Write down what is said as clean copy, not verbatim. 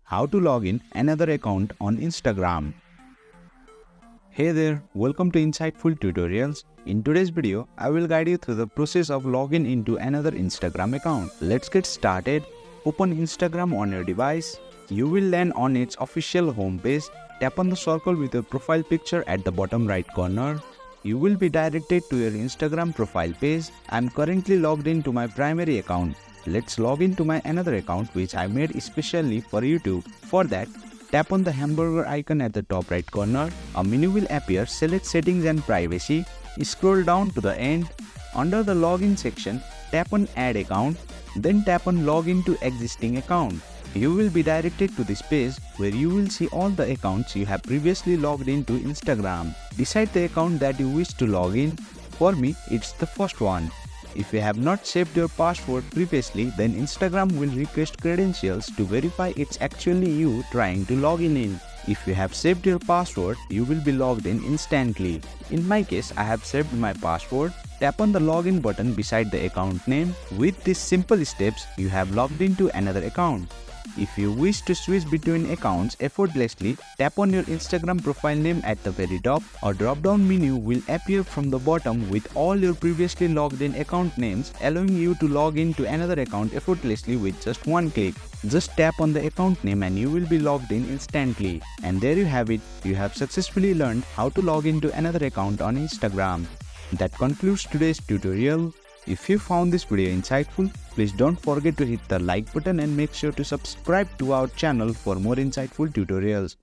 How to log in another account on Instagram. Hey there, welcome to Insightful Tutorials. In today's video, I will guide you through the process of login into another Instagram account. Let's get started. Open Instagram on your device. You will land on its official homepage. Tap on the circle with your profile picture at the bottom right corner. You will be directed to your Instagram profile page. I am currently logged into my primary account. Let's log into my another account which I made especially for YouTube. For that, tap on the hamburger icon at the top right corner. A menu will appear. Select Settings and Privacy. Scroll down to the end. Under the Login section, tap on Add Account. Then tap on Login to Existing Account. You will be directed to this page where you will see all the accounts you have previously logged into Instagram. Decide the account that you wish to log in. For me, it's the first one. If you have not saved your password previously, then Instagram will request credentials to verify it's actually you trying to log in. If you have saved your password, you will be logged in instantly. In my case, I have saved my password. Tap on the login button beside the account name. With these simple steps, you have logged into another account. If you wish to switch between accounts effortlessly, tap on your Instagram profile name at the very top. A drop-down menu will appear from the bottom with all your previously logged in account names, allowing you to log in to another account effortlessly with just one click. Just tap on the account name and you will be logged in instantly. And there you have it, you have successfully learned how to log into another account on Instagram. That concludes today's tutorial. If you found this video insightful, please don't forget to hit the like button and make sure to subscribe to our channel for more insightful tutorials.